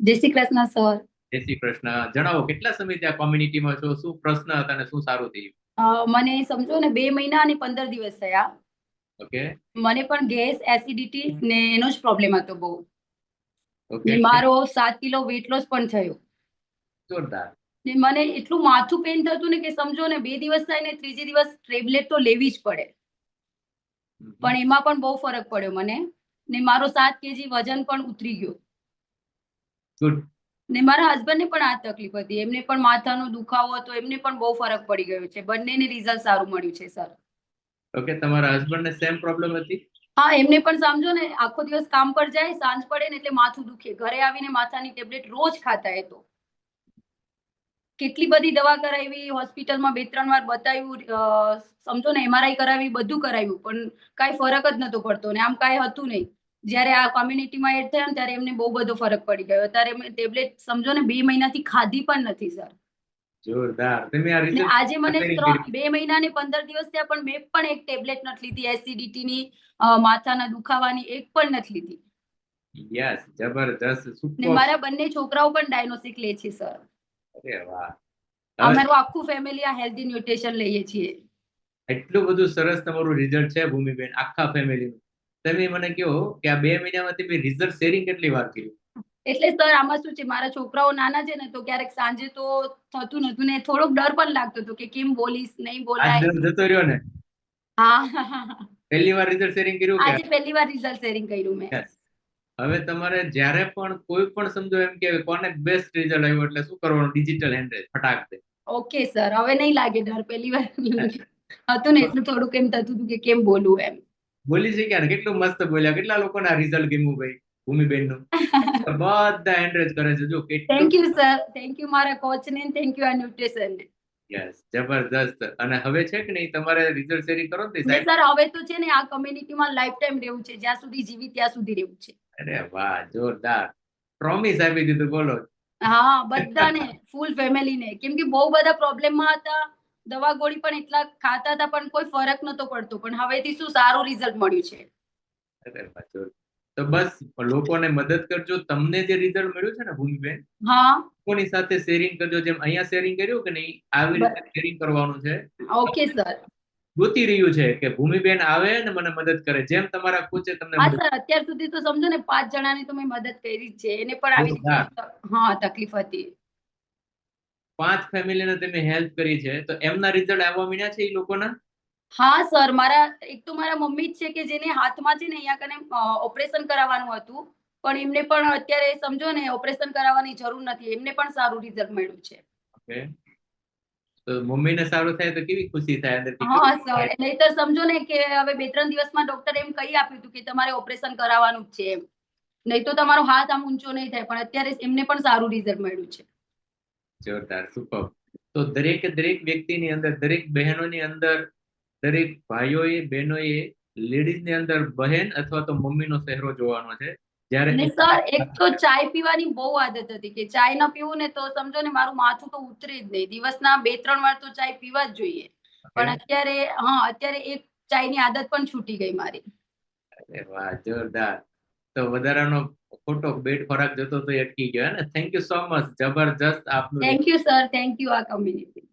જય શ્રી કૃષ્ણ સર. જય શ્રી કૃષ્ણ. જણાવો કેટલા સમયથી આ કોમ્યુનિટીમાં છો, શું પ્રશ્ન હતા અને શું સારું થયું? મને સમજો ને 2 મહિના અને 15 દિવસ થયા. ઓકે. મને પણ ગેસ એસિડિટી ને એનો જ પ્રોબ્લેમ હતો બહુ. ઓકે. ને મારો 7 કિલો વેટ લોસ પણ થયો. જોરદાર. ને મને એટલું માથું પેઇન થતું ને કે સમજો ને 2 દિવસ થાય ને ત્રીજે દિવસ ટેબ્લેટ તો લેવી જ પડે. હમ. પણ એમાં પણ બહુ ફરક પડ્યો મને. ને મારો 7 kg વજન પણ ઉતરી ગયો. ગુડ. ને મારા હસબન્ડને પણ આ તકલીફ હતી, એમને પણ માથાનો દુખાવો હતો, એમને પણ બહુ ફરક પડી ગયો છે. બંનેને રિઝલ્ટ સારું મળ્યું છે સર. ઓકે, તમારા હસબન્ડ ને સેમ પ્રોબ્લેમ હતી? હા, એમને પણ સમજો ને આખો દિવસ કામ પર જાય, સાંજ પડે ને એટલે માથું દુખે, ઘરે આવીને માથાની ટેબ્લેટ રોજ ખાતા. એ તો કેટલી બધી દવા કરાવી, હોસ્પિટલમાં 2-3 વાર બતાવ્યું, સમજો ને MRI કરાવી, બધું કરાવ્યું, પણ કાંઈ ફરક જ નતો પડતો ને આમ કાંઈ હતું નહીં. જ્યારે આ કોમ્યુનિટીમાં એડ થયા ને ત્યારે એમને બહુ બધો ફરક પડી ગયો. અત્યારે મેં ટેબ્લેટ સમજો ને 2 મહિનાથી ખાધી પણ નથી સર. જોરદાર. તમે આ ને આજે મને રિઝલ્ટ કર્યું? 2 મહિના ને 15 દિવસ થયા, પણ મેં પણ એક ટેબ્લેટ નથી લીધી એસિડિટીની, માથાના દુખાવાની એક પણ નથી લીધી. યસ, જબરદસ્ત, ને સુપર. મારા બંને છોકરાઓ પણ ડાયનોસ્ટિક લે છે સર. અરે વાહ. હવે અમારું આખું ફેમિલી આ હેલ્ધી ન્યુટ્રિશન લઈએ છીએ. એટલું બધું સરસ તમારું રિઝલ્ટ છે ભૂમિબેન, આખા ફેમિલીનું. તમે મને કહો કે આ 2 મહિનામાં તમે રિઝલ્ટ શેરિંગ કેટલી વાર કર્યું? એટલે સર આમાં શું છે, મારા છોકરાઓ નાના છે ને તો ક્યારેક સાંજે તો થતું નતું ને થોડોક ડર પણ લાગતો હતો કે કેમ બોલીશ, નહીં આજ બોલાય. દિવસ જતો રહ્યો ને? હા. પહેલી વાર રિઝલ્ટ શેરિંગ કર્યું કે? આજે પહેલી વાર રિઝલ્ટ શેરિંગ કર્યું મેં. Yes. હવે તમારે જ્યારે પણ કોઈ પણ સમજો એમ કે કોને બેસ્ટ રિઝલ્ટ આવ્યું એટલે શું કરવાનું? ડિજિટલ હેન્ડરેજ ફટાક દે. ઓકે સર, હવે નહીં લાગે ડર. પહેલી વાર હતું ને એટલું થોડુંક એમ થતું હતું કે કેમ બોલવું એમ. બોલી શક્યા ને? કેટલું મસ્ત બોલ્યા. કેટલા લોકોને આ રિઝલ્ટ ગમ્યું ભાઈ ભૂમિબેન નું? બધા હેન્ડરેજ કરે છે, જો કેટલું. Thank you sir, thank you મારા કોચને, થેન્ક યુ આ ન્યુટ્રિશન. યસ, જબરદસ્ત. અને હવે છે કે નહીં તમારે રિઝલ્ટ શેરિંગ કરો ને ને સાહેબ? સર હવે તો છે ને આ કમ્યુનિટીમાં લાઈફ ટાઈમ રહેવું છે, જ્યાં સુધી જીવી ત્યાં સુધી રહેવું છે. અરે વાહ, જોરદાર. પ્રોમિસ આપી દીધું, બોલો. હા, બધાને, ફૂલ ફેમિલીને, કેમ કે બહુ બધા પ્રોબ્લેમમાં હતા. દવા ગોળી પણ એટલા ખાતા હતા પણ કોઈ ફરક નતો પડતો, પણ હવેથી શું સારું રિઝલ્ટ મળ્યું છે. અરે વાહ, તો બસ લોકોને મદદ કરજો. તમને જે રિઝલ્ટ મળ્યું છે ને ભૂમિબેન, હા. લોકોની સાથે શેરિંગ કરજો. જેમ અહીંયા શેરિંગ કર્યું કે નહીં, આવી રીતે શેરિંગ કરવાનું છે. Okay sir. ગોતી રહ્યું છે કે ભૂમિબેન આવે ને મને મદદ કરે, જેમ તમારા કોચે તમને હા મદદ. સર, અત્યાર સુધી તો સમજો ને 5 જણાની તો મેં મદદ કરી જ છે. એને પણ આવી જોરદાર. રીતે હા તકલીફ હતી. 5 ફેમિલીને તમે હેલ્પ કરી છે, તો એમના રિઝલ્ટ આવવા માંડ્યા છે એ લોકોના? હા સર, મારા એક તો મારા મમ્મી જ છે કે જેને હાથમાં છે ને અહીંયા કને ઓપરેશન કરાવવાનું હતું, પણ એમને પણ અત્યારે સમજો ને ઓપરેશન કરાવવાની જરૂર નથી, એમને પણ સારું રિઝલ્ટ મળ્યું છે. ઓકે. તો મમ્મીને સારું થાય તો કેવી ખુશી થાય અંદરથી, હા કેવું સર, થાય? નહીતર સમજો ને કે હવે 2-3 દિવસમાં ડોક્ટર એમ કહી આપ્યું હતું કે તમારે ઓપરેશન કરાવવાનું જ છે એમ. નહીં તો તમારો હાથ આમ ઊંચો નહીં થાય, પણ અત્યારે એમને પણ સારું રિઝલ્ટ મળ્યું છે. જોરદાર, સુપર. તો દરેક દરેક વ્યક્તિની અંદર, દરેક બહેનોની અંદર, દરેક ભાઈઓએ બહેનોએ, લેડીઝની અંદર બહેન અથવા તો મમ્મીનો ચહેરો જોવાનો છે. જ્યારે ને સર એક તો ચાય પીવાની બહુ આદત હતી કે ચાય ન પીવું ને તો સમજો ને મારું માથું તો ઉતરે જ નહીં. દિવસના 2-3 વાર તો ચાય પીવા જ જોઈએ. પણ ઓકે. અત્યારે હા, અત્યારે એક ચાયની આદત પણ છૂટી ગઈ મારી. અરે વાહ, જોરદાર. તો વધારાનો ખોટો બેડ ખોરાક જતો તો એ અટકી ગયો હે ને? Thank you so much. જબરજસ્ત આપનું. Thank you sir, thank you આ કમ્યુનિટી.